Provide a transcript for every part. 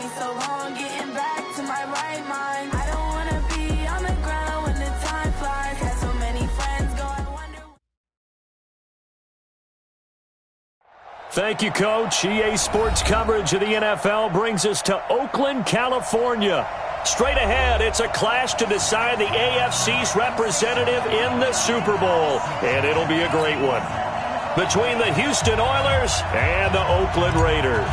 me so long getting back to my right mind. I don't wanna be on the ground when the time flies. Had so many friends go, I wonder. Thank you, Coach. EA Sports coverage of the NFL brings us to Oakland, California. Straight ahead, it's a clash to decide the AFC's representative in the Super Bowl, and it'll be a great one, between the Houston Oilers and the Oakland Raiders.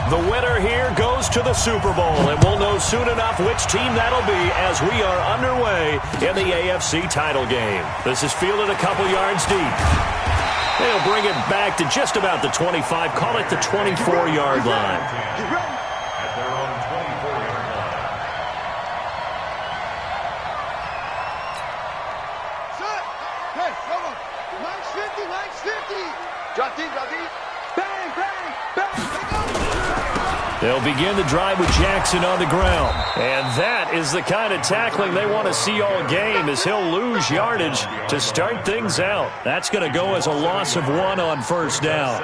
The winner here goes to the Super Bowl, and we'll know soon enough which team that'll be as we are underway in the AFC title game. This is fielded a couple yards deep. They'll bring it back to just about the 25, call it the 24-yard line. At their own 24-yard line. Set! Hey, come on! Max 50, Max 50! Drop deep, bang, bang, bang! They'll begin the drive with Jackson on the ground. And that is the kind of tackling they want to see all game, as he'll lose yardage to start things out. That's going to go as a loss of 1 on first down.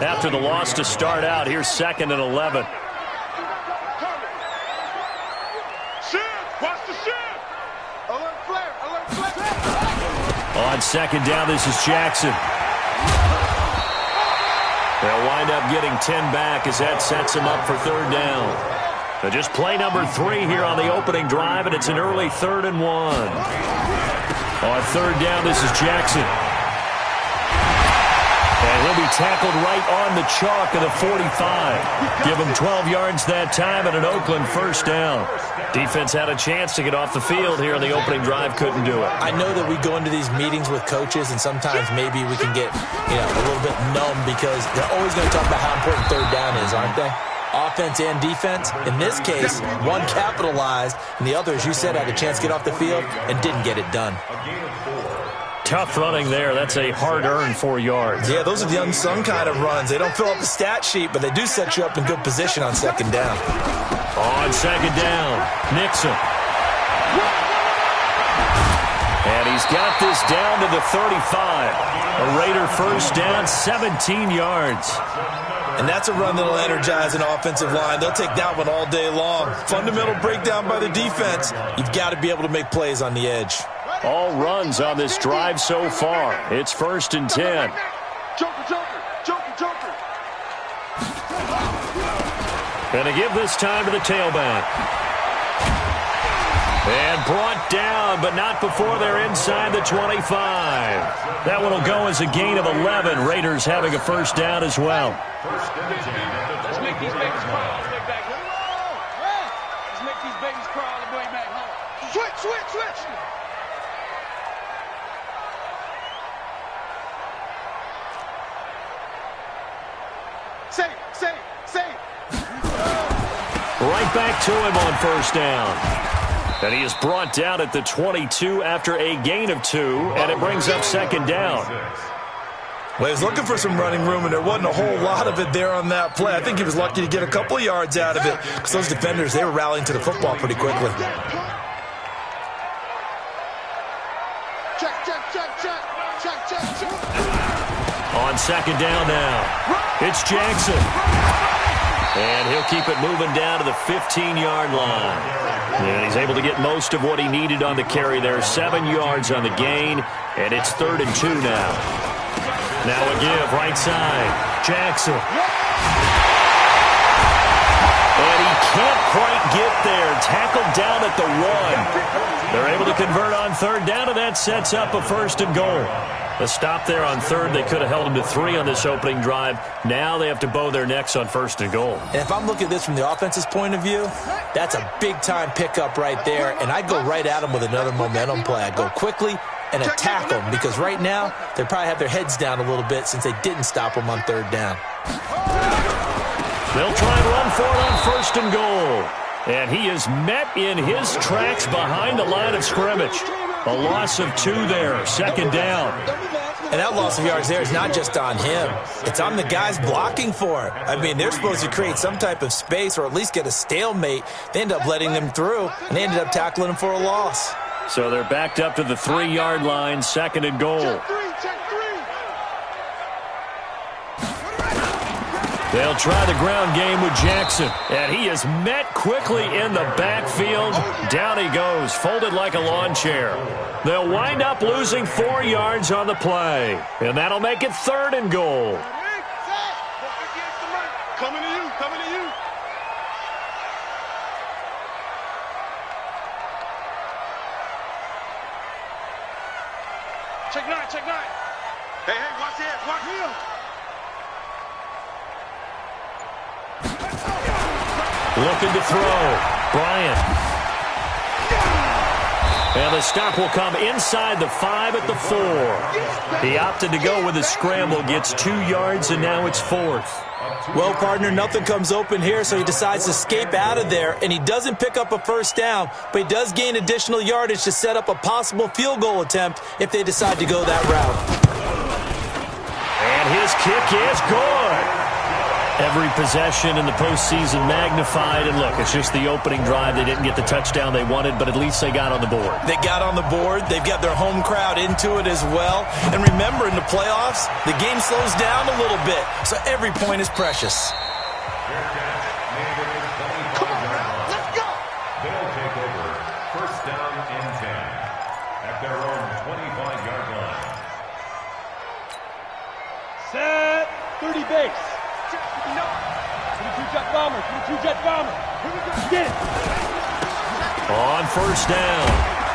After the loss to start out, here's 2nd and 11. Watch the shift! Alert flare! On 2nd down, this is Jackson. They'll wind up getting 10 back as that sets them up for 3rd down. But just play number 3 here on the opening drive, and it's an early 3rd and 1. On 3rd down, this is Jackson. And he'll be tackled right on the chalk of the 45. Give him 12 yards that time and an Oakland first down. Defense had a chance to get off the field here on the opening drive, couldn't do it. I know that we go into these meetings with coaches, and sometimes maybe we can get, a little bit numb because they're always going to talk about how important 3rd down is, aren't they? Offense and defense. In this case, one capitalized, and the other, as you said, had a chance to get off the field and didn't get it done. Tough running there. That's a hard-earned 4 yards. Yeah, those are the unsung kind of runs. They don't fill up the stat sheet, but they do set you up in good position on 2nd down. On 2nd down, Nixon. And he's got this down to the 35. A Raider first down, 17 yards. And that's a run that'll energize an offensive line. They'll take that one all day long. Fundamental breakdown by the defense. You've got to be able to make plays on the edge. All runs on this drive so far. It's 1st and 10. Joker! Going to give this time to the tailback. And brought down, but not before they're inside the 25. That one will go as a gain of 11. Raiders having a first down as well. Let's make these babies crawl all the way back home. Let's make these babies crawl all the way back home. Switch! Save! Right back to him on first down. And he is brought down at the 22 after a gain of 2, and it brings up 2nd down. Well, he was looking for some running room, and there wasn't a whole lot of it there on that play. I think he was lucky to get a couple of yards out of it because those defenders, they were rallying to the football pretty quickly. Check. On 2nd down now, it's Jackson. And he'll keep it moving down to the 15-yard line. And he's able to get most of what he needed on the carry there. 7 yards on the gain, and it's 3rd and 2 now. Now a give, right side. Jackson. And he can't quite get there. Tackled down at the 1. They're able to convert on 3rd down, and that sets up a 1st and goal. A stop there on 3rd. They could have held him to 3 on this opening drive. Now they have to bow their necks on 1st and goal. And if I'm looking at this from the offense's point of view, that's a big-time pickup right there, and I'd go right at him with another momentum play. I'd go quickly and attack them because right now they probably have their heads down a little bit since they didn't stop them on 3rd down. They'll try and run for it on 1st and goal. And he is met in his tracks behind the line of scrimmage. A loss of 2 there, 2nd down. And that loss of yards there is not just on him. It's on the guys blocking for it. I mean, they're supposed to create some type of space or at least get a stalemate. They end up letting them through, and they ended up tackling him for a loss. So they're backed up to the 3-yard line, 2nd and goal. Check three. They'll try the ground game with Jackson. And he is met quickly in the backfield. Down he goes, folded like a lawn chair. They'll wind up losing 4 yards on the play. And that'll make it 3rd and goal. Coming to you, coming to you. Check 9, check 9. Hey, watch this, watch him. Looking to throw. Bryant. And the stop will come inside the 5 at the 4. He opted to go with a scramble, gets 2 yards, and now it's 4th. Well, partner, nothing comes open here, so he decides to escape out of there, and he doesn't pick up a first down, but he does gain additional yardage to set up a possible field goal attempt if they decide to go that route. And his kick is good. Every possession in the postseason magnified, and look, it's just the opening drive. They didn't get the touchdown they wanted, but at least they got on the board. They got on the board. They've got their home crowd into it as well. And remember, in the playoffs, the game slows down a little bit, so every point is precious. Come on, let's go. They'll take over. First down and 10 at their own 25-yard line. Set 30 base. 22-jet bomber, 22-jet bomber. Get it. On first down,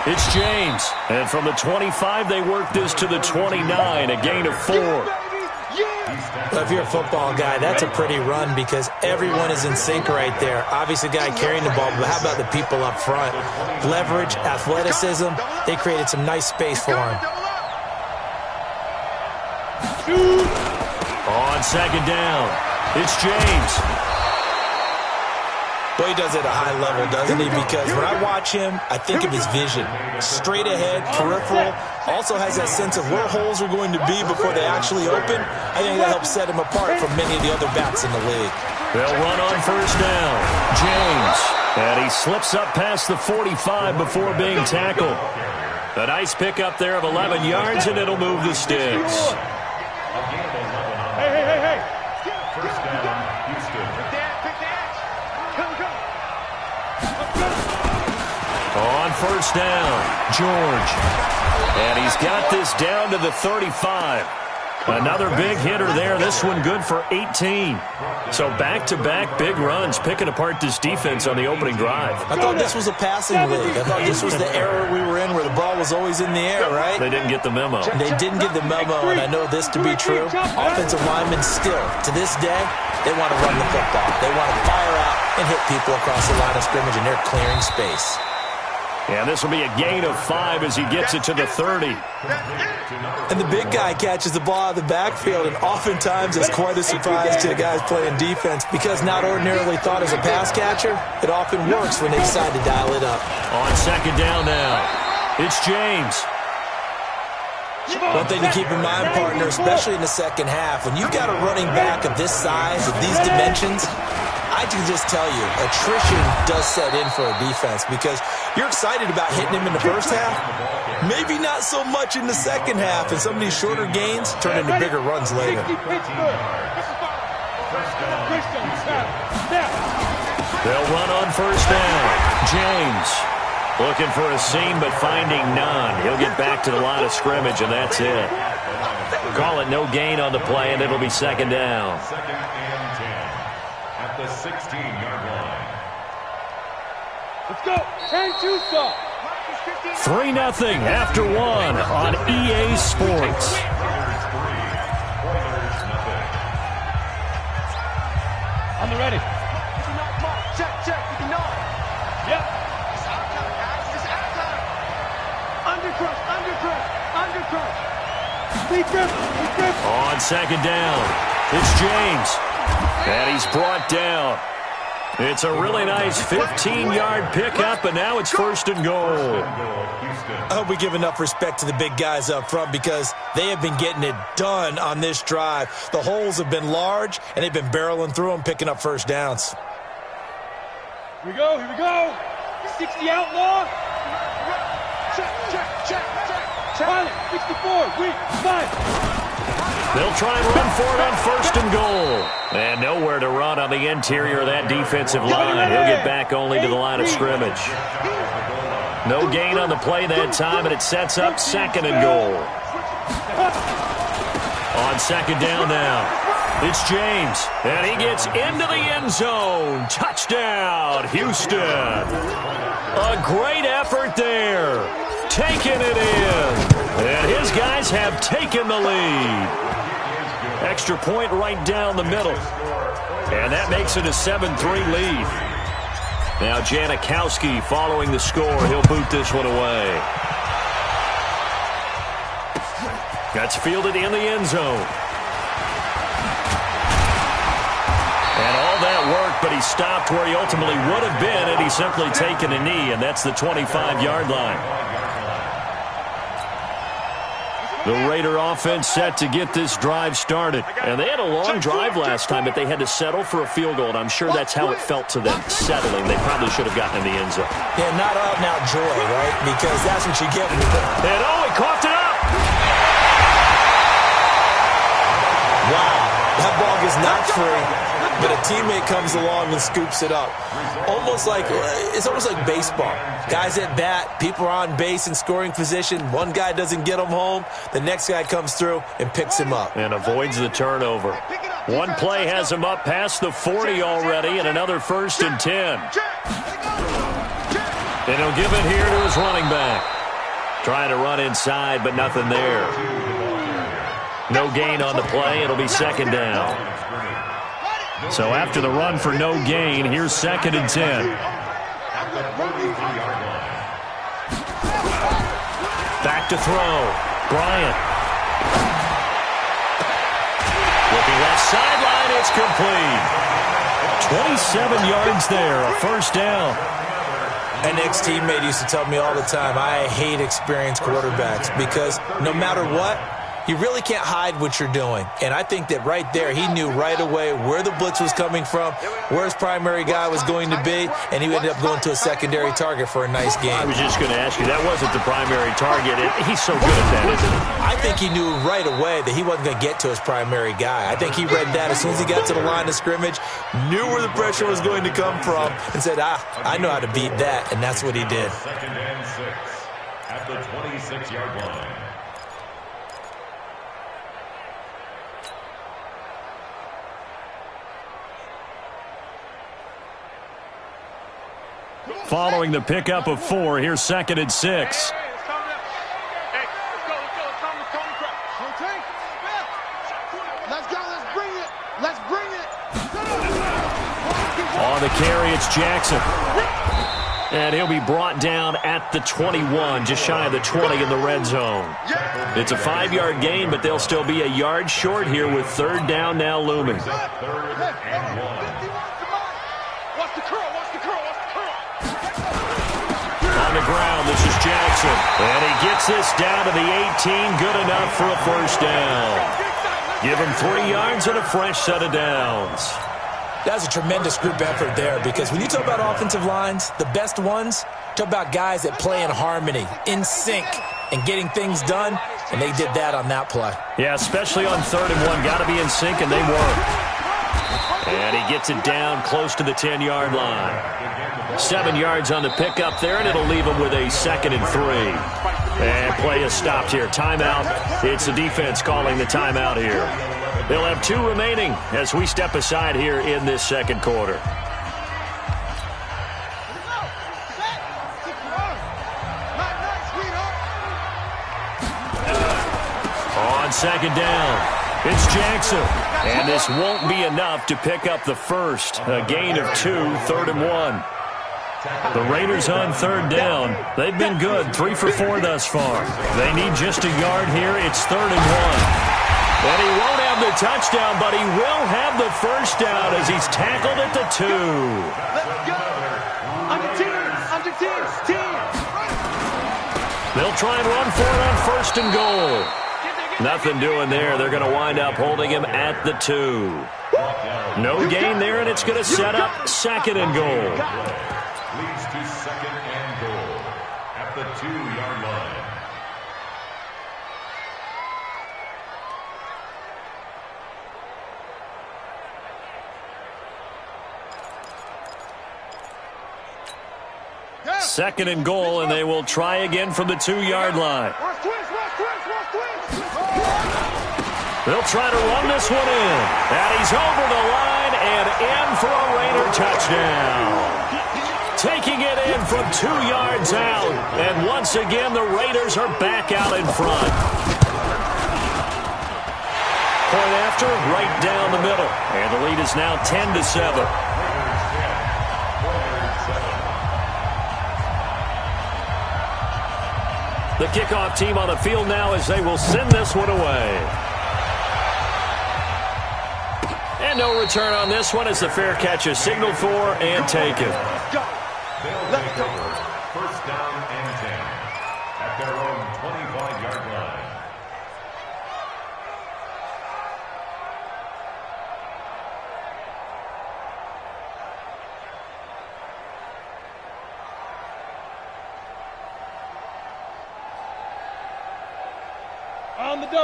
it's James. And from the 25, they work this to the 29, a gain of 4. Well, if you're a football guy, that's a pretty run because everyone is in sync right there. Obviously, the guy carrying the ball, but how about the people up front? Leverage, athleticism, they created some nice space for him. On second down, it's James. Well, he does it at a high level, doesn't he? Because when I watch him, I think of his vision. Straight ahead, peripheral, also has that sense of where holes are going to be before they actually open. I think that helps set him apart from many of the other backs in the league. They'll run on first down. James. And he slips up past the 45 before being tackled. A nice pickup there of 11 yards, and it'll move the sticks. Hey. First down, Houston. On first down, George. And he's got this down to the 35. Another big hitter there. This one good for 18. So back-to-back big runs, picking apart this defense on the opening drive. I thought this was a passing league. I thought this was the era we were in where the ball was always in the air, right? They didn't get the memo. They didn't get the memo, and I know this to be true. Offensive linemen still, to this day, they want to run the football. They want to fire out and hit people across the line of scrimmage, and they're clearing space. And this will be a gain of 5 as he gets it to the 30. And the big guy catches the ball out of the backfield, and oftentimes it's quite a surprise to the guys playing defense because not ordinarily thought as a pass catcher, it often works when they decide to dial it up. On second down now, it's James. One thing to keep in mind, partner, especially in the second half, when you've got a running back of this size, of these dimensions, I can just tell you, attrition does set in for a defense because you're excited about hitting him in the first half, maybe not so much in the second half, and some of these shorter gains turn into bigger runs later. They'll run on first down. James looking for a seam but finding none. He'll get back to the line of scrimmage, and that's it. Call it no gain on the play, and it'll be second down. Second and 10 at the 16-yard line. Let's go. 10-2 stop. 3-0 after 1 on EA Sports. On the ready. Check. Yep. Undercrush. Deep grip. On second down, it's James. And he's brought down. It's a really nice 15-yard pickup, and now it's first and goal. I hope we give enough respect to the big guys up front because they have been getting it done on this drive. The holes have been large, and they've been barreling through them, picking up first downs. Here we go. 60 outlaw. Check. Pilot, 64, weak, 5. They'll try and run for it on first and goal. And nowhere to run on the interior of that defensive line. He'll get back only to the line of scrimmage. No gain on the play that time, and it sets up second and goal. On second down now, it's James, and he gets into the end zone. Touchdown, Houston. A great effort there. Taking it in. And his guys have taken the lead. Extra point right down the middle. And that makes it a 7-3 lead. Now Janikowski following the score. He'll boot this one away. That's fielded in the end zone. And all that work, but he stopped where he ultimately would have been had he simply taken a knee, and that's the 25-yard line. The Raider offense set to get this drive started. And they had a long drive last time, but they had to settle for a field goal, and I'm sure that's how it felt to them, settling. They probably should have gotten in the end zone. Yeah, not out and out joy, right? Because that's what you get when you put... And he coughed it up! Wow, that ball gets knocked free, but a teammate comes along and scoops it up. It's almost like baseball. Guys at bat, people are on base in scoring position. One guy doesn't get him home. The next guy comes through and picks him up. And avoids the turnover. One play has him up past the 40 already, and another 1st and 10. And he'll give it here to his running back. Trying to run inside, but nothing there. No gain on the play. It'll be second down. So after the run for no gain, here's 2nd and 10. Back to throw. Bryant. Looking left sideline. It's complete. 27 yards there. A first down. An ex-teammate used to tell me all the time, I hate experienced quarterbacks because no matter what, you really can't hide what you're doing. And I think that right there, he knew right away where the blitz was coming from, where his primary guy was going to be, and he ended up going to a secondary target for a nice game. I was just going to ask you, that wasn't the primary target. He's so good at that, isn't he? I think he knew right away that he wasn't going to get to his primary guy. I think he read that as soon as he got to the line of scrimmage, knew where the pressure was going to come from, and said, I know how to beat that, and that's what he did. 2nd and 6 at the 26-yard line. Following the pickup of 4, here's 2nd and 6. On the carry, it's Jackson. And he'll be brought down at the 21, just shy of the 20 in the red zone. It's a 5-yard gain, but they'll still be a yard short here with 3rd down now looming. 3rd and 1. On the ground, this is Jackson. And he gets this down to the 18, good enough for a first down. Give him 3 yards and a fresh set of downs. That's a tremendous group effort there because when you talk about offensive lines, the best ones, talk about guys that play in harmony, in sync, and getting things done, and they did that on that play. Yeah, especially on 3rd and 1. Got to be in sync, and they were. And he gets it down close to the 10-yard line. 7 yards on the pickup there, and it'll leave him with a 2nd and 3. And play is stopped here. Timeout. It's the defense calling the timeout here. They'll have 2 remaining as we step aside here in this second quarter. On 2nd down, it's Jackson. And this won't be enough to pick up the first. A gain of 2, 3rd and 1. The Raiders on 3rd down. They've been good, 3 for 4 thus far. They need just a yard here. It's 3rd and 1. And he won't have the touchdown, but he will have the first down as he's tackled at the 2. Let's go. Under 10. They'll try and run for it on 1st and goal. Nothing doing there. They're going to wind up holding him at the 2. No gain there, and it's going to set up 2nd and goal. Leads to 2nd and goal at the 2-yard line. 2nd and goal, and they will try again from the 2-yard line. They'll try to run this one in. And he's over the line and in for a Raider touchdown. Taking it in from 2 yards out. And once again, the Raiders are back out in front. Point after, right down the middle. And the lead is now 10-7. The kickoff team on the field now as they will send this one away. And no return on this one as the fair catch is signaled for and taken. They'll take over 1st down and 10 at their own 25-yard line.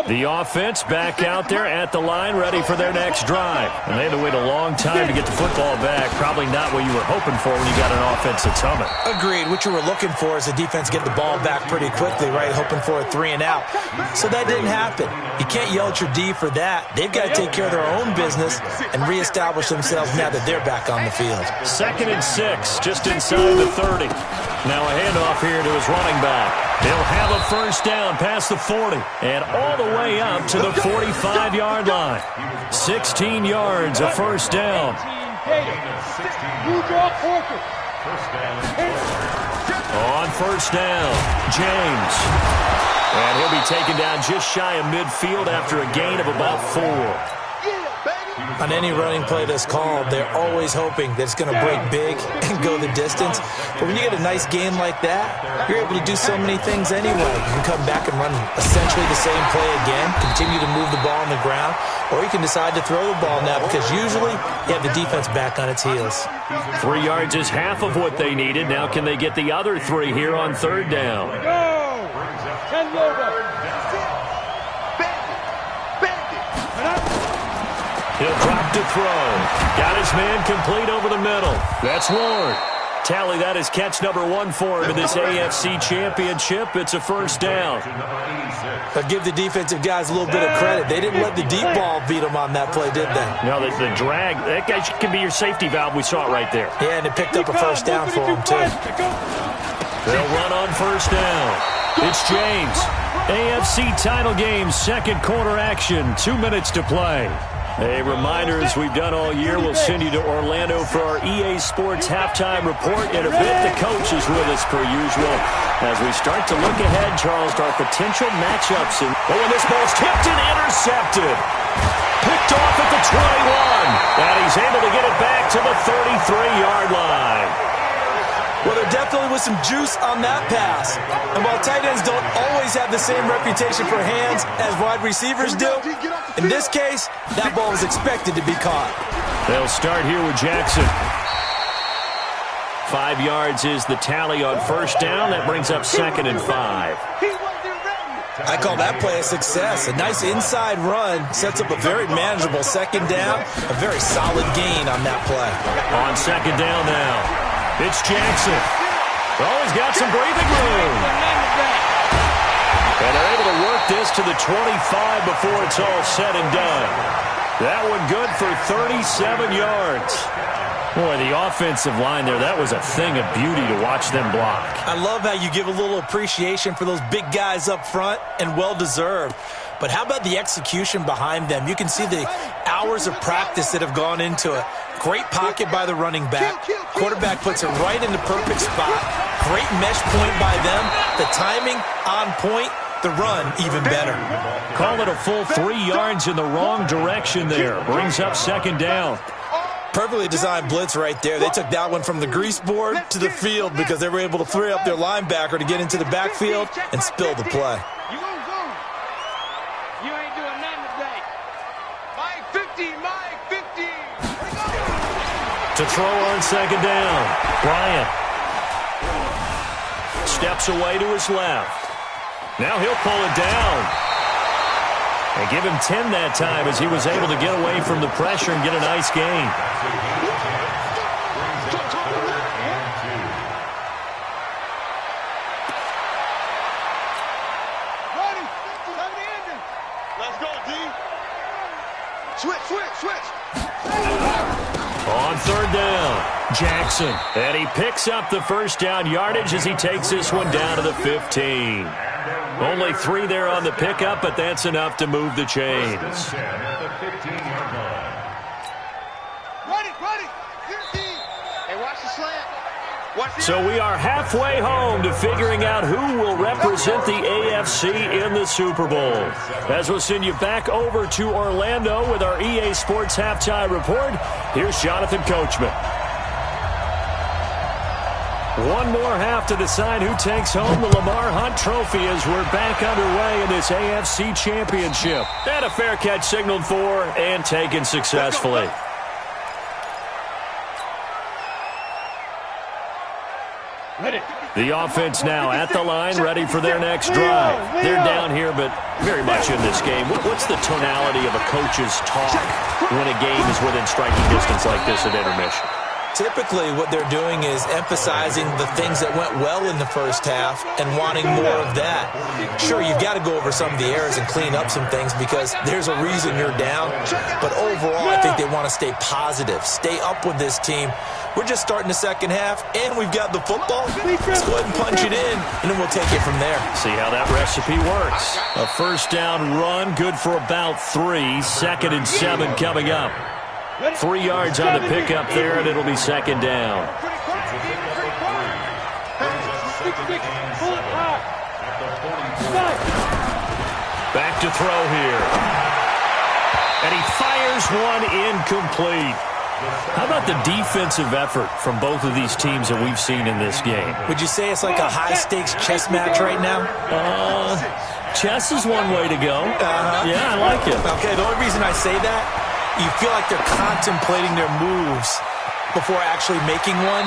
The offense back out there at the line, ready for their next drive. And they had to wait a long time to get the football back. Probably not what you were hoping for when you got an offense that's humming. Agreed. What you were looking for is the defense get the ball back pretty quickly, right? Hoping for a 3 and out. So that didn't happen. You can't yell at your D for that. They've got to take care of their own business and reestablish themselves now that they're back on the field. 2nd and 6, just inside the 30. Now a handoff here to his running back. He'll have a 1st down past the 40 and all the way up to the 45-yard line. 16 yards, a 1st down. On 1st down, James. And he'll be taken down just shy of midfield after a gain of about 4. On any running play that's called, they're always hoping that it's going to break big and go the distance. But when you get a nice gain like that, you're able to do so many things anyway. You can come back and run essentially the same play again, continue to move the ball on the ground, or you can decide to throw the ball now because usually you have the defense back on its heels. 3 yards is half of what they needed. Now can they get the other 3 here on 3rd down? He'll drop to throw. Got his man complete over the middle. That's Ward. Tally, that is catch number 1 for him in this AFC Championship. It's a 1st down. But give the defensive guys a little bit of credit. They didn't let the deep ball beat them on that play, did they? No, the drag, that guy can be your safety valve. We saw it right there. Yeah, and it picked up a 1st down for them, too. They'll run on 1st down. It's James. AFC title game, 2nd quarter action. 2 minutes to play. A reminder, as we've done all year, we'll send you to Orlando for our EA Sports halftime report. In a bit, the coach is with us per usual. As we start to look ahead, Charles, to our potential matchups. And this ball's tipped and intercepted. Picked off at the 21. And he's able to get it back to the 33-yard line. Well, there definitely was some juice on that pass. And while tight ends don't always have the same reputation for hands as wide receivers do, in this case, that ball was expected to be caught. They'll start here with Jackson. 5 yards is the tally on 1st down. That brings up 2nd and 5. I call that play a success. A nice inside run sets up a very manageable 2nd down. A very solid gain on that play. On 2nd down now. It's Jackson. Oh, he's got some breathing room. And they're able to work this to the 25 before it's all said and done. That one good for 37 yards. Boy, the offensive line there, that was a thing of beauty to watch them block. I love how you give a little appreciation for those big guys up front, and well-deserved. But how about the execution behind them? You can see the hours of practice that have gone into it. Great pocket by the running back. Quarterback puts it right in the perfect spot. Great mesh point by them. The timing on point. The run even better. Call it a full 3 yards in the wrong direction there. Brings up 2nd down. Perfectly designed blitz right there. They took that one from the grease board to the field because they were able to free up their linebacker to get into the backfield and spill the play. You gonna go. You ain't doing nothing today. Mike 50, Mike 50. To throw on 2nd down. Bryant steps away to his left. Now he'll pull it down. And give him 10 that time as he was able to get away from the pressure and get a nice gain. On third down, Jackson. And he picks up the first down yardage as he takes this one down to the 15. Only 3 there on the pickup, but that's enough to move the chains. So we are halfway home to figuring out who will represent the AFC in the Super Bowl. As we'll send you back over to Orlando with our EA Sports Halftime Report, here's Jonathan Coachman. One more half to decide who takes home the Lamar Hunt Trophy as we're back underway in this AFC Championship. And a fair catch signaled for and taken successfully. The offense now at the line, ready for their next drive. They're down here, but very much in this game. What's the tonality of a coach's talk when a game is within striking distance like this at intermission? Typically, what they're doing is emphasizing the things that went well in the first half and wanting more of that. Sure, you've got to go over some of the errors and clean up some things because there's a reason you're down. But overall, I think they want to stay positive, stay up with this team. We're just starting the second half, and we've got the football. Let's go ahead and punch it in, and then we'll take it from there. See how that recipe works. A first down run, good for about 3. 2nd and 7 coming up. 3 yards on the pickup there, and it'll be second down. Back to throw here. And he fires one incomplete. How about the defensive effort from both of these teams that we've seen in this game? Would you say it's like a high-stakes chess match right now? Chess is one way to go. Yeah, I like it. Okay, the only reason I say that, you feel like they're contemplating their moves before actually making one,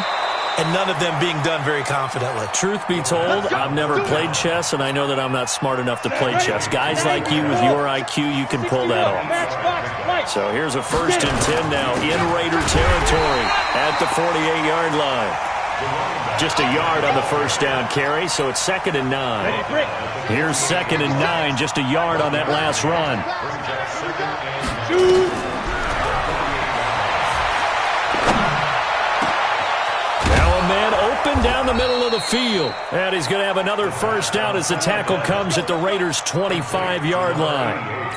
and none of them being done very confidently. Truth be told, I've never played chess, and I know that I'm not smart enough to play chess. Guys like you with your IQ, you can pull that off. So here's a 1st and 10 now in Raider territory at the 48-yard line. Just a yard on the first down carry, so it's 2nd and 9. Here's 2nd and 9, just a yard on that last run. Now a man open down the middle of the field. And he's going to have another first down as the tackle comes at the Raiders' 25-yard line.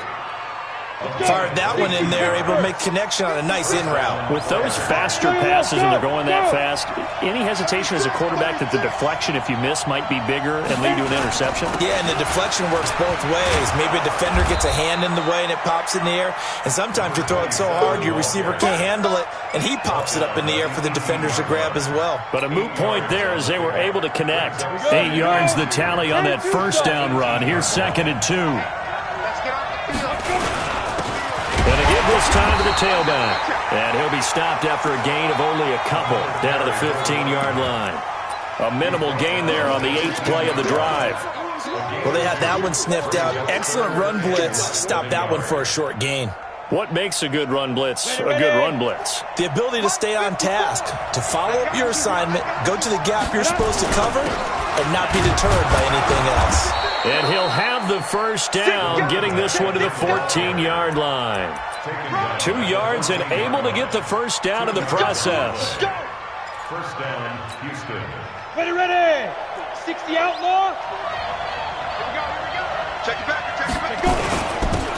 Fired that one in there, able to make connection on a nice in route. With those faster passes and they're going that fast, any hesitation as a quarterback that the deflection, if you miss, might be bigger and lead to an interception? Yeah, and the deflection works both ways. Maybe a defender gets a hand in the way and it pops in the air, and sometimes you throw it so hard your receiver can't handle it, and he pops it up in the air for the defenders to grab as well. But a moot point there as they were able to connect. 8 yards the tally on that first down run. Here's 2nd and 2. And a give this time to the tailback. And he'll be stopped after a gain of only a couple down to the 15-yard line. A minimal gain there on the 8th play of the drive. Well, they had that one sniffed out. Excellent run blitz. Stopped that one for a short gain. What makes a good run blitz a good run blitz? The ability to stay on task, to follow up your assignment, go to the gap you're supposed to cover, and not be deterred by anything else. And he'll have the first down, getting this one to the 14-yard line. 2 yards and able to get the first down in the process. First down, Houston. Ready. 60 outlaw. Here we go. Check it back.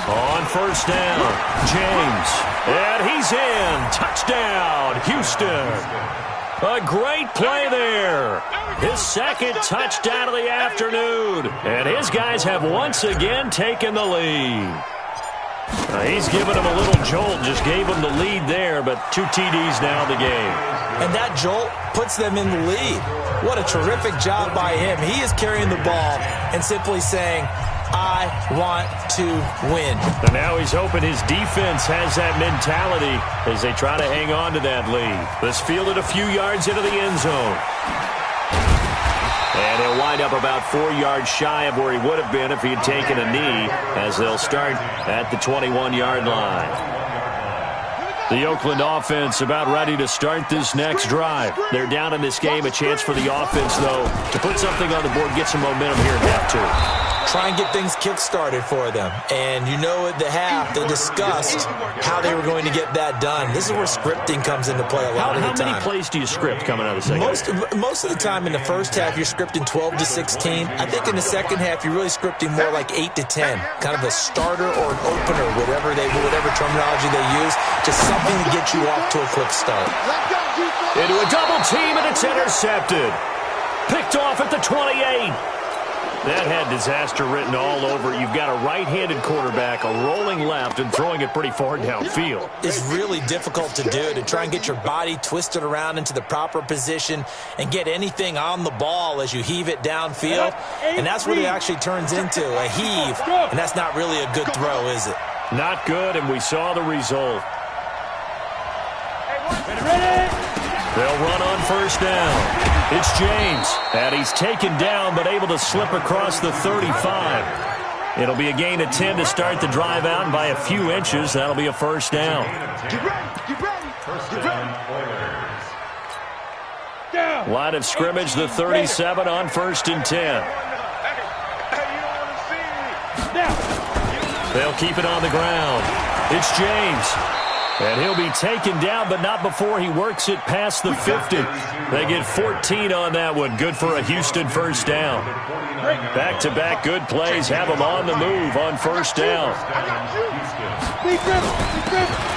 On first down, James. And he's in. Touchdown, Houston. A great play there. His 2nd touchdown of the afternoon. And his guys have once again taken the lead. He's given him a little jolt, just gave him the lead there, but 2 TDs now in the game. And that jolt puts them in the lead. What a terrific job by him. He is carrying the ball and simply saying, I want to win. And now he's hoping his defense has that mentality as they try to hang on to that lead. This fielded a few yards into the end zone. And he'll wind up about 4 yards shy of where he would have been if he had taken a knee, as they'll start at the 21-yard line. The Oakland offense about ready to start this next drive. They're down in this game. A chance for the offense, though, to put something on the board, get some momentum here in half 2. try and get things kick-started for them. And you know at the half, they discussed how they were going to get that done. This is where scripting comes into play a lot of the time. How many plays do you script coming out of the second? Most of the time in the first half, you're scripting 12 to 16. I think in the second half, you're really scripting more like 8 to 10. Kind of a starter or an opener, whatever terminology they use. Just something to get you off to a quick start. Into a double team, and it's intercepted. Picked off at the 28. That had disaster written all over it. You've got a right-handed quarterback, a rolling left, and throwing it pretty far downfield. It's really difficult to do, to try and get your body twisted around into the proper position and get anything on the ball as you heave it downfield. And that's what it actually turns into, a heave. And that's not really a good throw, is it? Not good, and we saw the result. They'll run on first down. It's James, and he's taken down but able to slip across the 35. It'll be a gain of 10 to start the drive out, and by a few inches, that'll be a first down. Line of scrimmage, the 37 on 1st and 10. They'll keep it on the ground. It's James. And he'll be taken down, but not before he works it past the 50. They get 14 on that one. Good for a Houston first down. Back-to-back good plays have them on the move on first down.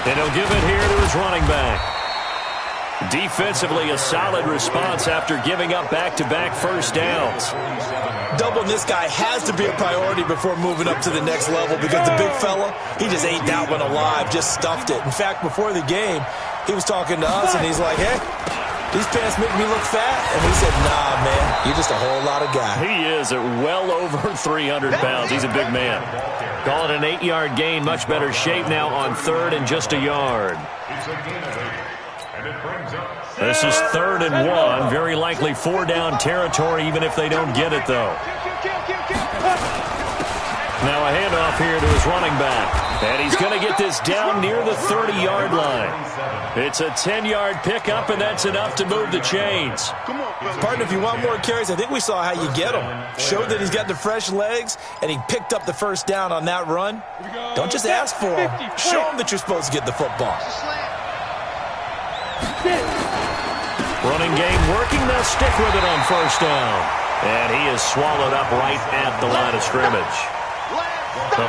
And he'll give it here to his running back. Defensively, a solid response after giving up back-to-back first downs. Doubling this guy has to be a priority before moving up to the next level, because the big fella, he just ate that one alive, just stuffed it. In fact, before the game, he was talking to us, and he's like, hey, these pants make me look fat. And we said, nah, man, you're just a whole lot of guy. He is at well over 300 pounds. He's a big man. Call it an 8-yard gain. Much better shape now on 3rd and just a yard. This is 3rd and 1. Very likely 4-down territory, even if they don't get it, though. Now a handoff here to his running back. And he's going to get this down near the 30-yard line. It's a 10-yard pickup, and that's enough to move the chains. Partner, if you want more carries, I think we saw how you get him. Showed that he's got the fresh legs, and he picked up the first down on that run. Don't just ask for him. Show him that you're supposed to get the football. Running game working. They'll stick with it on first down. And he is swallowed up right at the line of scrimmage.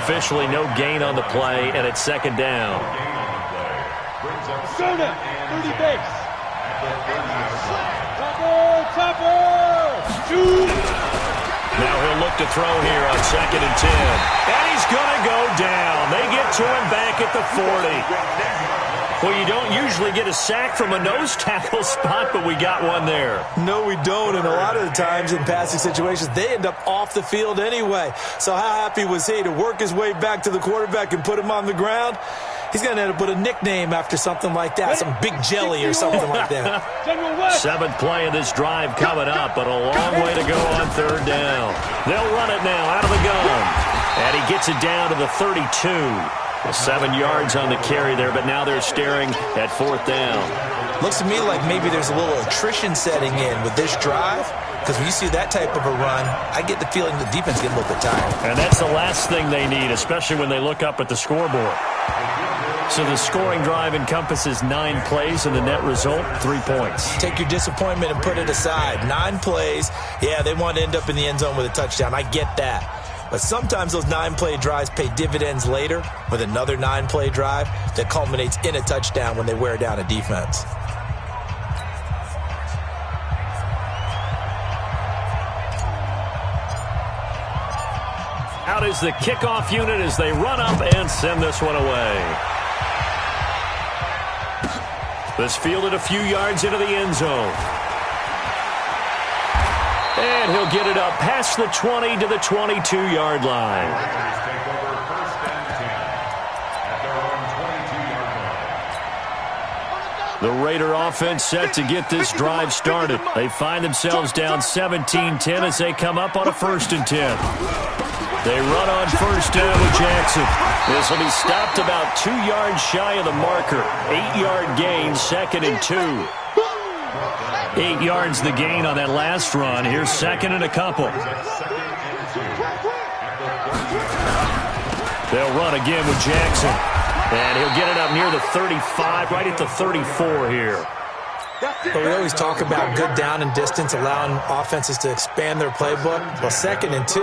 Officially no gain on the play, and it's 2nd down. Now he'll look to throw here on 2nd and 10. And he's going to go down. They get to him back at the 40. Well, you don't usually get a sack from a nose tackle spot, but we got one there. No, we don't, and a lot of the times in passing situations, they end up off the field anyway. So how happy was he to work his way back to the quarterback and put him on the ground? He's going to end up with a nickname after something like that, some Big Jelly or something like that. 7th play of this drive coming up, but a long way to go on 3rd down. They'll run it now out of the gun, and he gets it down to the 32. 7 yards on the carry there, but now they're staring at 4th down. Looks to me like maybe there's a little attrition setting in with this drive, because when you see that type of a run, I get the feeling the defense gets a little bit tired. And that's the last thing they need, especially when they look up at the scoreboard. So the scoring drive encompasses 9 plays, and the net result, 3 points. Take your disappointment and put it aside. 9 plays, yeah, they want to end up in the end zone with a touchdown. I get that. But sometimes those 9-play drives pay dividends later with another 9-play drive that culminates in a touchdown when they wear down a defense. Out is the kickoff unit as they run up and send this one away. This fielded a few yards into the end zone. And he'll get it up past the 20 to the 22-yard line. The Raider offense set to get this drive started. They find themselves down 17-10 as they come up on a 1st and 10. They run on first down with Jackson. This will be stopped about 2 yards shy of the marker. 8-yard gain, 2nd and 2. 8 yards the gain on that last run. Here's 2nd and a couple. They'll run again with Jackson. And he'll get it up near the 35, right at the 34 here. But we always talk about good down and distance, allowing offenses to expand their playbook. Well, 2nd and 2,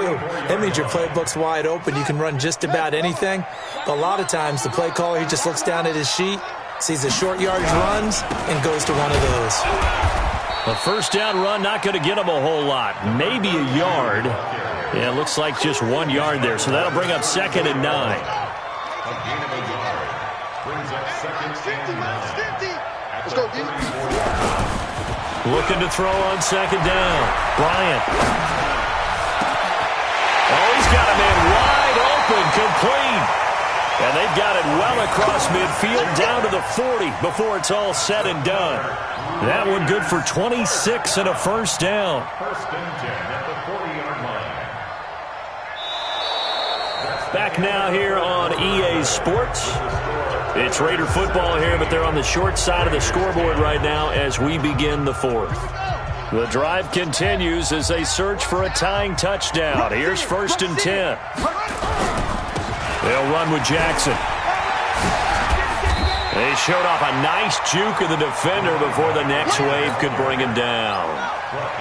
that means your playbook's wide open. You can run just about anything. But a lot of times, the play caller, he just looks down at his sheet, sees the short yardage runs, and goes to one of those. A first down run, not going to get him a whole lot. Maybe a yard. Yeah, it looks like just 1 yard there. So that'll bring up 2nd and 9. A gain of a yard brings up 2nd and 9. Let's go, D. Looking to throw on 2nd down. Bryant. Oh, he's got a man wide open, complete. And they've got it well across midfield, down to the 40 before it's all said and done. That one good for 26 and a first down. First and 10 at the 40-yard line. Back now here on EA Sports. It's Raider football here, but they're on the short side of the scoreboard right now as we begin the 4th. The drive continues as they search for a tying touchdown. Here's 1st and 10. They'll run with Jackson. They showed off a nice juke of the defender before the next wave could bring him down.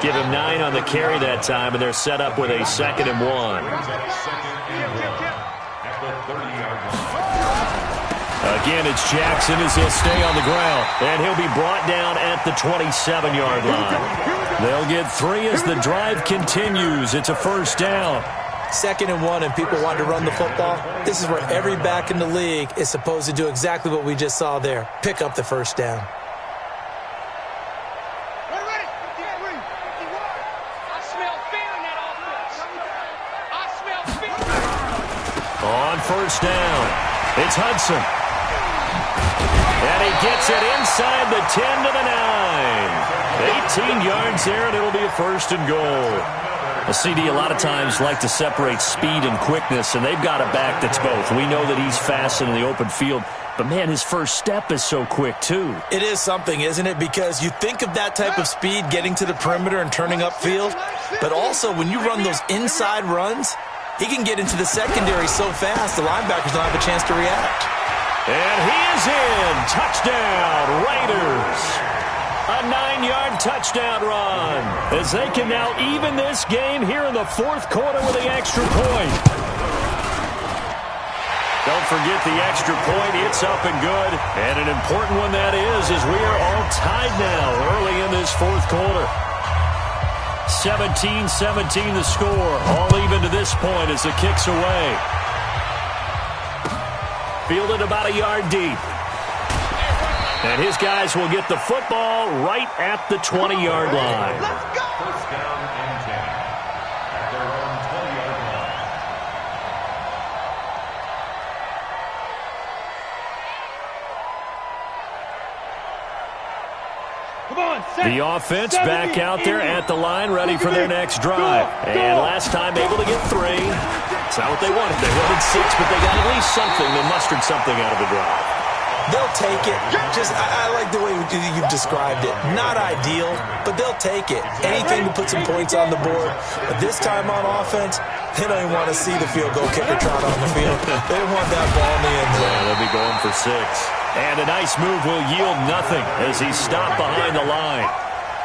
Give him 9 on the carry that time, and they're set up with a 2nd and 1. Again, it's Jackson as he'll stay on the ground, and he'll be brought down at the 27-yard line. They'll get 3 as the drive continues. It's a first down. 2nd and 1, and people want to run the football. This is where every back in the league is supposed to do exactly what we just saw there. Pick up the first down. On first down, it's Hudson. And he gets it inside the 10 to the 9. 18 yards there, and it'll be a 1st and goal. A CD a lot of times like to separate speed and quickness, and they've got a back that's both. We know that he's fast in the open field, but, man, his first step is so quick, too. It is something, isn't it? Because you think of that type of speed getting to the perimeter and turning upfield, but also when you run those inside runs, he can get into the secondary so fast the linebackers don't have a chance to react. And he is in. Touchdown, Raiders. A 9-yard touchdown run as they can now even this game here in the 4th quarter with the extra point. Don't forget the extra point. It's up and good. And an important one that is as we are all tied now early in this 4th quarter. 17-17 the score. All even to this point as the kick's away. Fielded about a yard deep. And his guys will get the football right at the 20-yard line. Let's go! First down and 10 at their own 20-yard line. Come on, the offense back out there at the line, ready for their next drive. And last time able to get 3. It's not what they wanted. They wanted 6, but they got at least something. They mustered something out of the drive. They'll take it. I like the way you've described it. Not ideal, but they'll take it. Anything to put some points on the board. But this time on offense, they don't even want to see the field goal kicker trot on the field. They want that ball in the end zone. Yeah, they'll be going for 6. And a nice move will yield nothing as he's stopped behind the line.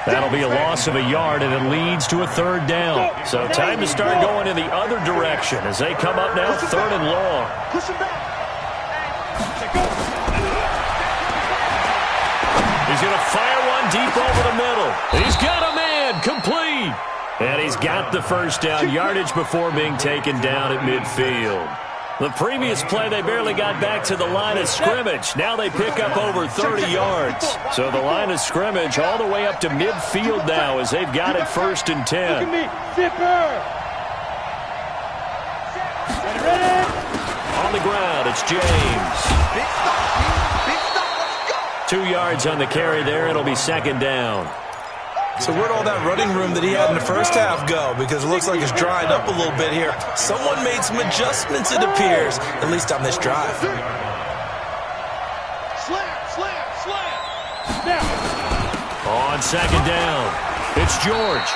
That'll be a loss of a yard, and it leads to a 3rd down. So time to start going in the other direction as they come up now 3rd and long. Push him back. He's going to fire one deep over the middle. He's got a man, complete. And he's got the first down, yardage before being taken down at midfield. The previous play, they barely got back to the line of scrimmage. Now they pick up over 30 yards. So the line of scrimmage all the way up to midfield now as they've got it 1st and 10. Look at me, Zipper. Ready? On the ground, it's James. 2 yards on the carry there. It'll be 2nd down. So where'd all that running room that he had in the first half go? Because it looks like it's dried up a little bit here. Someone made some adjustments, it appears, at least on this drive. Slam. Now. On 2nd down, it's George.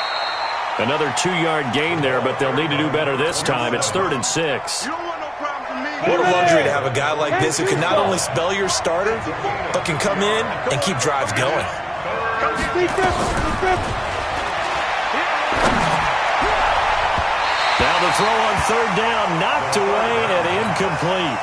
Another 2-yard gain there, but they'll need to do better this time. It's 3rd and 6. You don't want no problem from me. What a luxury to have a guy like this who can not only spell your starter, but can come in and keep drives going. Now the throw on third down, knocked away and incomplete.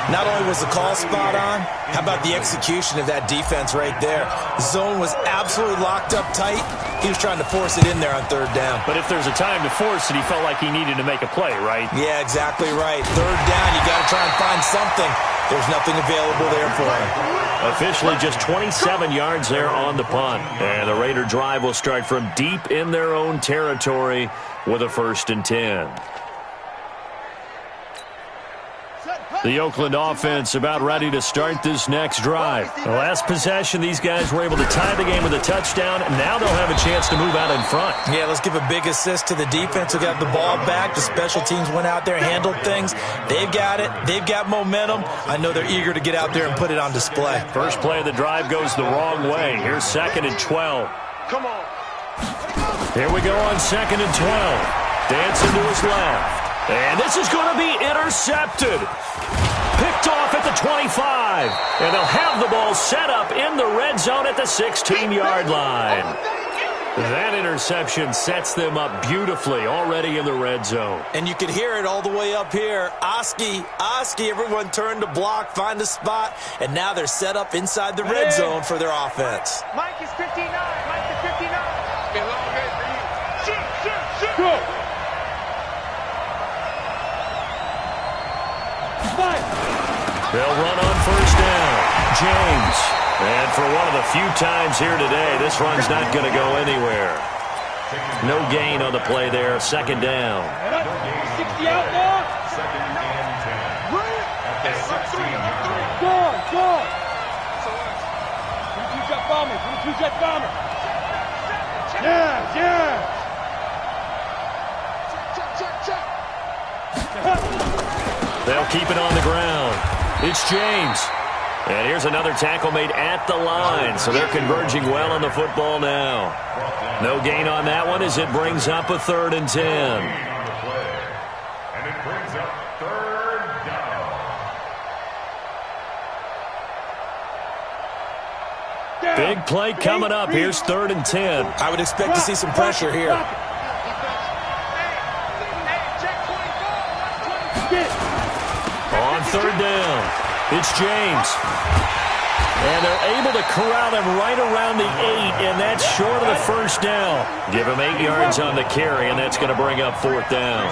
Not only was the call spot on, how about the execution of that defense right there? The zone was absolutely locked up tight. He was trying to force it in there on third down. But if there's a time to force it, he felt like he needed to make a play, right? Yeah, exactly right. Third down, you got to try and find something. There's nothing available there for him. Officially just 27 yards there on the punt. And the Raider drive will start from deep in their own territory with a 1st and 10. The Oakland offense about ready to start this next drive. The last possession, these guys were able to tie the game with a touchdown. Now they'll have a chance to move out in front. Yeah, let's give a big assist to the defense who got the ball back. The special teams went out there and handled things. They've got it. They've got momentum. I know they're eager to get out there and put it on display. First play of the drive goes the wrong way. Here's 2nd and 12. Come on. Here we go on 2nd and 12. Dancing to his left. And this is going to be intercepted. Picked off at the 25. And they'll have the ball set up in the red zone at the 16-yard line. That interception sets them up beautifully already in the red zone. And you can hear it all the way up here. Oski, everyone turned to block, find a spot, and now they're set up inside the red zone for their offense. Mike is 59. Mike is 59. Elongate for you. Shoot. Go. They'll run on 1st down. James. And for one of the few times here today, this run's not going to go anywhere. No gain on the play there. 2nd down. 60 out now. 2nd and 10. At the 16-yard line. Go. Jet bomber. Yeah. They'll keep it on the ground. It's James. And here's another tackle made at the line. So they're converging well on the football now. No gain on that one as it brings up a 3rd and 10. And it brings up 3rd down. Big play coming up. Here's 3rd and 10. I would expect to see some pressure here. On 3rd down, it's James. And they're able to corral him right around the 8, and that's short of the 1st down. Give him 8 yards on the carry, and that's going to bring up 4th down.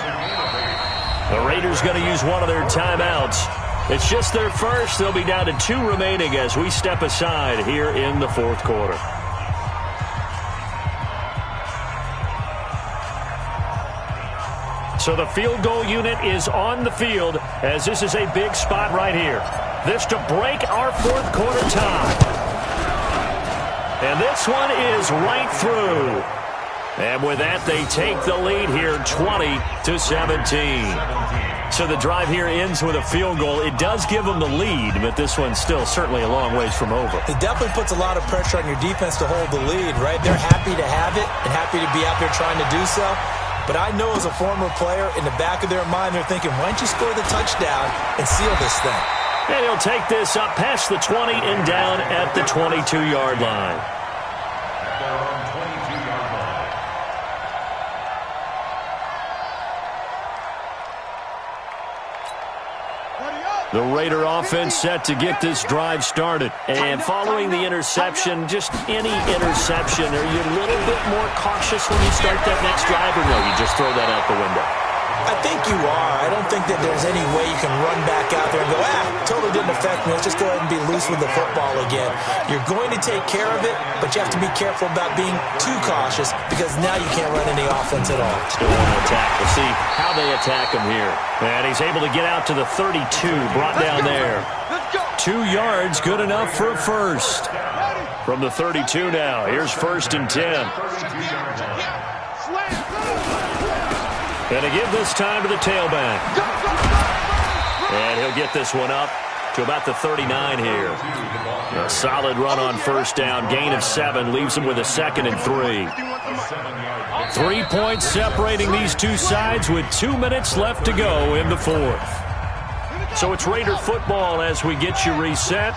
The Raiders going to use one of their timeouts. It's just their first. They'll be down to 2 remaining as we step aside here in the 4th quarter. So the field goal unit is on the field as this is a big spot right here. This to break our 4th quarter tie. And this one is right through. And with that, they take the lead here 20-17. So the drive here ends with a field goal. It does give them the lead, but this one's still certainly a long ways from over. It definitely puts a lot of pressure on your defense to hold the lead, right? They're happy to have it and happy to be out there trying to do so. But I know as a former player, in the back of their mind, they're thinking, why don't you score the touchdown and seal this thing? And he'll take this up past the 20 and down at the 22-yard line. At their own 22-yard line. The Raider offense set to get this drive started. And following the interception, just any interception, are you a little bit more cautious when you start that next drive, or no, you just throw that out the window? I think you are. I don't think that there's any way you can run back out there and go, totally didn't affect me. Let's just go ahead and be loose with the football again. You're going to take care of it, but you have to be careful about being too cautious because now you can't run any offense at all. Still on the attack. We'll see how they attack him here. And he's able to get out to the 32, brought down there. 2 yards, good enough for a first. From the 32 now, here's 1st and 10. And to give this time to the tailback. And he'll get this one up to about the 39 here. A solid run on 1st down. Gain of 7 leaves him with a 2nd and 3. 3 points separating these two sides with 2 minutes left to go in the 4th. So it's Raider football as we get you reset.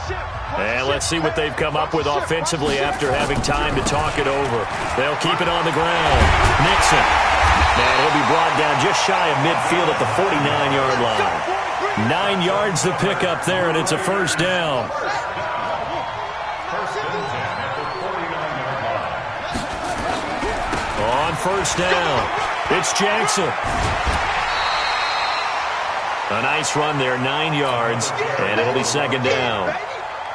And let's see what they've come up with offensively after having time to talk it over. They'll keep it on the ground. Nixon. And he'll be brought down just shy of midfield at the 49-yard line. 9 yards the pickup there, and it's a first down. On first down, it's Jackson. A nice run there, 9 yards, and it'll be second down.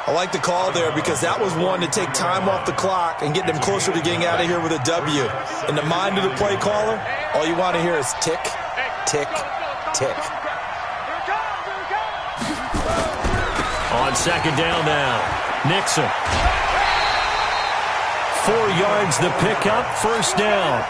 I like the call there because that was one to take time off the clock and get them closer to getting out of here with a W. In the mind of the play caller, all you want to hear is tick, tick, tick. On second down now, Nixon. 4 yards the pickup, first down.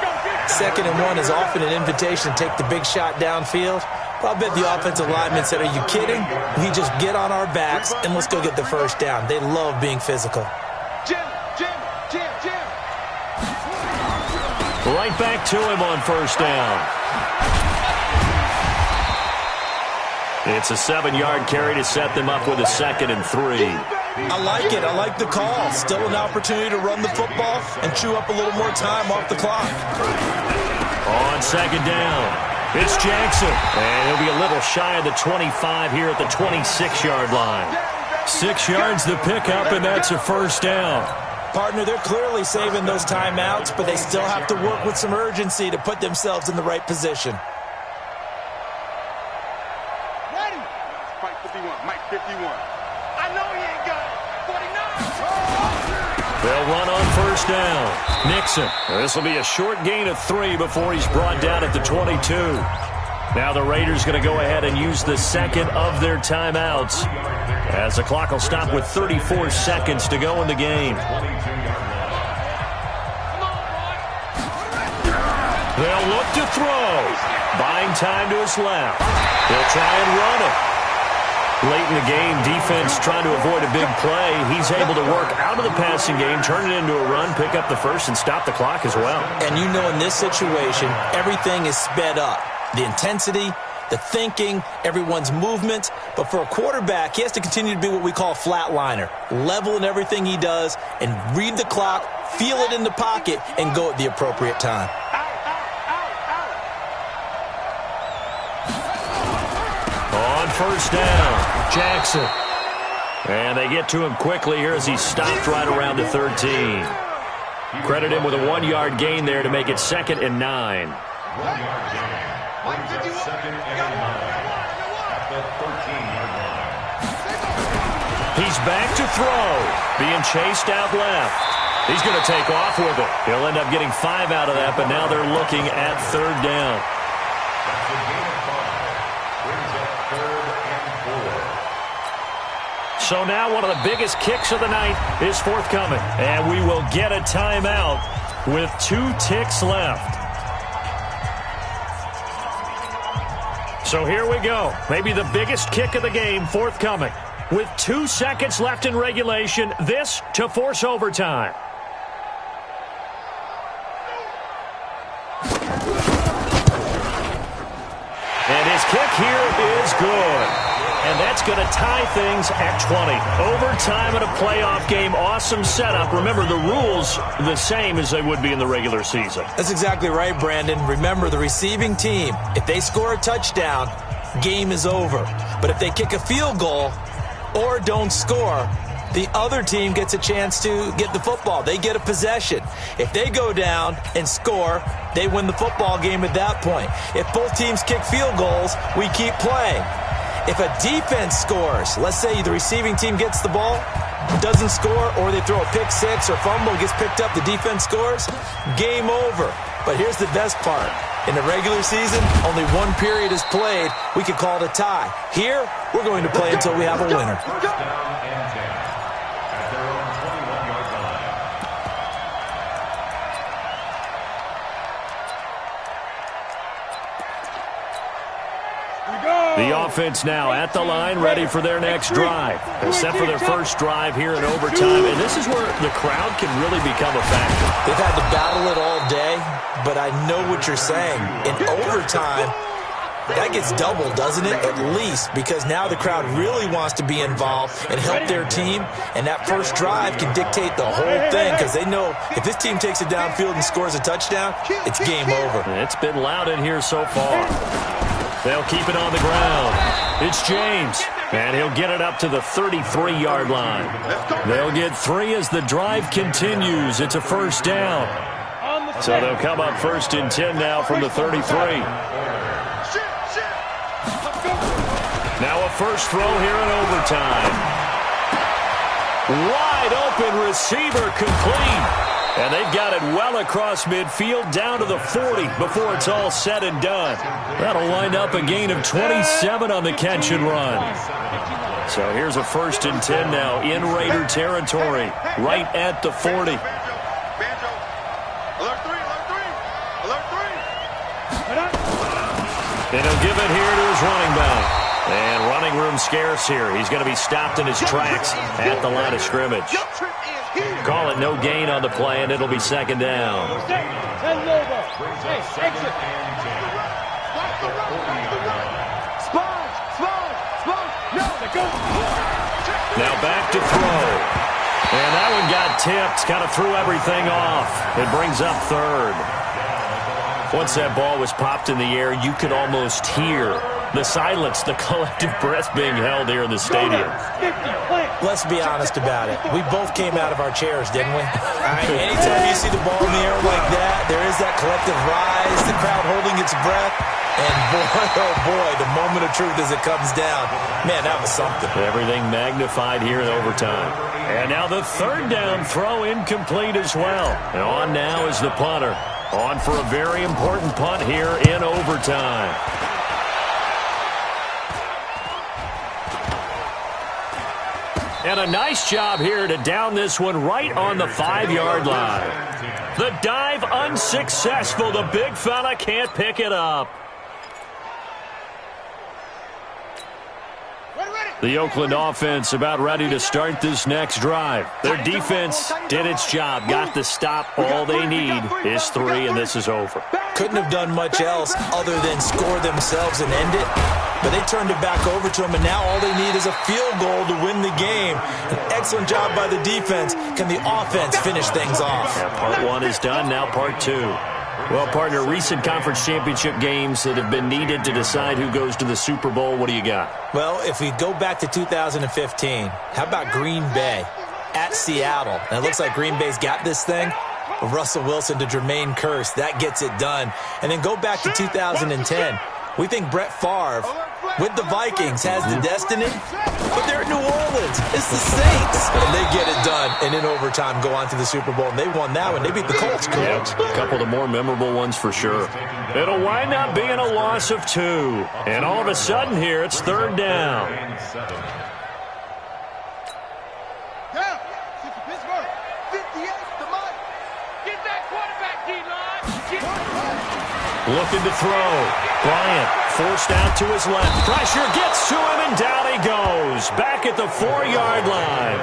2nd and 1 is often an invitation to take the big shot downfield. But I bet the offensive lineman said, are you kidding? We just get on our backs and let's go get the first down. They love being physical. Jim. Right back to him on first down. It's a 7-yard carry to set them up with a 2nd and 3. I like it. I like the call. Still an opportunity to run the football and chew up a little more time off the clock. On second down, it's Jackson. And he'll be a little shy of the 25 here at the 26-yard line. 6 yards the pickup, and that's a first down. Partner, they're clearly saving those timeouts, but they still have to work with some urgency to put themselves in the right position. Ready? Mike 51. I know he ain't got it. 49. They'll run on first down. Nixon. This will be a short gain of 3 before he's brought down at the 22. Now the Raiders going to go ahead and use the second of their timeouts, as the clock will stop with 34 seconds to go in the game. They'll look to throw. Buying time to his left. They'll try and run it. Late in the game, defense trying to avoid a big play. He's able to work out of the passing game, turn it into a run, pick up the first, and stop the clock as well. And you know in this situation, everything is sped up. The intensity, the thinking, everyone's movement. But for a quarterback, he has to continue to be what we call a flatliner. Level in everything he does and read the clock, feel it in the pocket, and go at the appropriate time. On first down, Jackson. And they get to him quickly here as he stopped right around the 13. Credit him with a 1-yard gain there to make it 2nd and 9. 1-yard gain. Brings it 2nd and 9 at the 13-yard line. He's back to throw. Being chased out left. He's going to take off with it. He'll end up getting 5 out of that, but now they're looking at third down. That's a gain of 5. Brings up 3rd and 4. So now one of the biggest kicks of the night is forthcoming. And we will get a timeout with 2 ticks left. So here we go. Maybe the biggest kick of the game forthcoming. With 2 seconds left in regulation, this to force overtime. And his kick here is good. And that's going to tie things at 20. Overtime in a playoff game. Awesome setup. Remember, the rules the same as they would be in the regular season. That's exactly right, Brandon. Remember, the receiving team, if they score a touchdown, game is over. But if they kick a field goal or don't score, the other team gets a chance to get the football. They get a possession. If they go down and score, they win the football game at that point. If both teams kick field goals, we keep playing. If a defense scores, let's say the receiving team gets the ball, doesn't score, or they throw a pick six or fumble, gets picked up, the defense scores, game over. But here's the best part. In the regular season, only 1 period is played. We could call it a tie. Here, we're going to play until we have a winner. First down and 10 at their own 21-yard line. The offense now at the line, ready for their next drive. They're set for their first drive here in overtime, and this is where the crowd can really become a factor. They've had to battle it all day, but I know what you're saying. In overtime, That gets doubled, doesn't it? At least, because now the crowd really wants to be involved and help their team, and that first drive can dictate the whole thing because they know if this team takes it downfield and scores a touchdown, it's game over. It's been loud in here so far. They'll keep it on the ground. It's James, and he'll get it up to the 33-yard line. They'll get 3 as the drive continues. It's a first down. So they'll come up 1st and 10 now from the 33. Now a first throw here in overtime. Wide open receiver complete. And they've got it well across midfield down to the 40 before it's all said and done. That'll wind up a gain of 27 on the catch and run. So here's a 1st and 10 now in Raider territory, right at the 40. And he'll give it here to his running back. And running room scarce here. He's going to be stopped in his tracks at the line of scrimmage. Call it no gain on the play, and it'll be 2nd down. Now back to throw. And that one got tipped. Kind of threw everything off. It brings up 3rd. Once that ball was popped in the air, you could almost hear the silence, the collective breath being held here in the stadium. Let's be honest about it. We both came out of our chairs, didn't we? Anytime you see the ball in the air like that, there is that collective rise, the crowd holding its breath, and boy, oh boy, the moment of truth as it comes down. Man, that was something. Everything magnified here in overtime. And now the 3rd down throw incomplete as well. And on now is the punter. On for a very important punt here in overtime. And a nice job here to down this one right on the 5-yard line. The dive unsuccessful. The big fella can't pick it up. The Oakland offense about ready to start this next drive. Their defense did its job, got the stop. All they need is 3, and this is over. Couldn't have done much else other than score themselves and end it. But they turned it back over to them, and now all they need is a field goal to win the game. An excellent job by the defense. Can the offense finish things off? Yeah, part 1 is done, now part 2. Well, partner, recent conference championship games that have been needed to decide who goes to the Super Bowl, what do you got? Well, if we go back to 2015, how about Green Bay at Seattle? And it looks like Green Bay's got this thing. Russell Wilson to Jermaine Kearse, that gets it done. And then go back to 2010. We think Brett Favre with the Vikings has the destiny, but they're in New Orleans. It's the Saints. And they get it done. And in overtime, go on to the Super Bowl. And they won that one. They beat the Colts. Yep. A couple of the more memorable ones for sure. It'll wind up being a loss of 2. And all of a sudden here, it's 3rd down. Looking to throw. Bryant forced out to his left. Pressure gets to him, and down he goes. Back at the 4-yard line.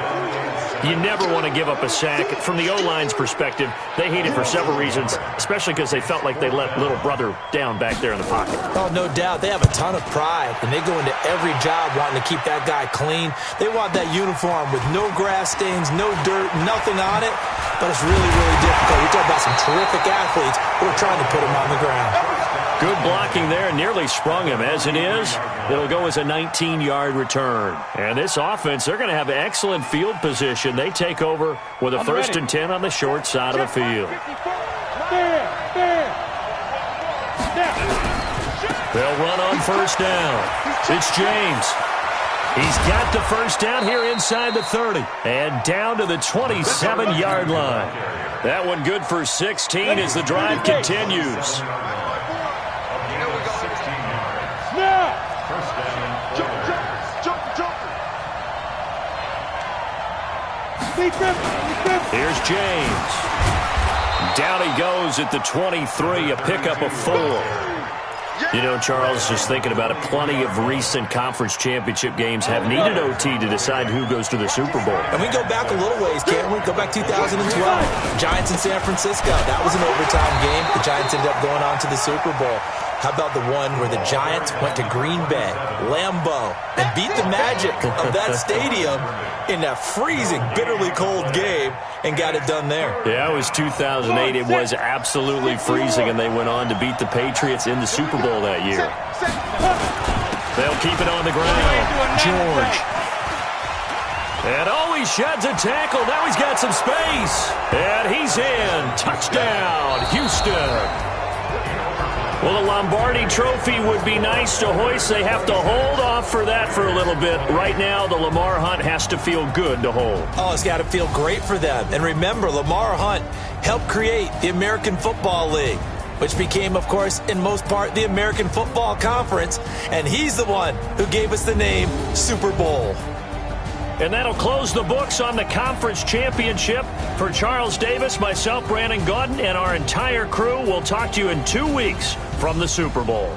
You never want to give up a sack. From the O-line's perspective, they hate it for several reasons, especially because they felt like they let little brother down back there in the pocket. Oh, no doubt. They have a ton of pride, and they go into every job wanting to keep that guy clean. They want that uniform with no grass stains, no dirt, nothing on it. But it's really, really difficult. You're talking about some terrific athletes who are trying to put him on the ground. Good blocking there, nearly sprung him. As it is, it'll go as a 19-yard return. And this offense, they're going to have excellent field position. They take over with a 1st and 10 on the short side of the field. They'll run on 1st down. It's James. He's got the 1st down here inside the 30. And down to the 27-yard line. That one good for 16 as the drive continues. Here's James. Down he goes at the 23, a pickup of 4. You know, Charles, just thinking about it, plenty of recent conference championship games have needed OT to decide who goes to the Super Bowl. And we go back a little ways, can't we? Go back 2012. Giants in San Francisco. That was an overtime game. The Giants ended up going on to the Super Bowl. How about the one where the Giants went to Green Bay, Lambeau, and beat the Magic of that stadium in that freezing, bitterly cold game and got it done there? Yeah, it was 2008. It was absolutely freezing, and they went on to beat the Patriots in the Super Bowl that year. They'll keep it on the ground. George. And he sheds a tackle. Now he's got some space. And he's in. Touchdown, Houston. Well, the Lombardi Trophy would be nice to hoist. They have to hold off for that for a little bit. Right now, the Lamar Hunt has to feel good to hold. Oh, it's got to feel great for them. And remember, Lamar Hunt helped create the American Football League, which became, of course, in most part, the American Football Conference. And he's the one who gave us the name Super Bowl. And that'll close the books on the conference championship. For Charles Davis, myself, Brandon Gaudin, and our entire crew, we'll talk to you in 2 weeks from the Super Bowl.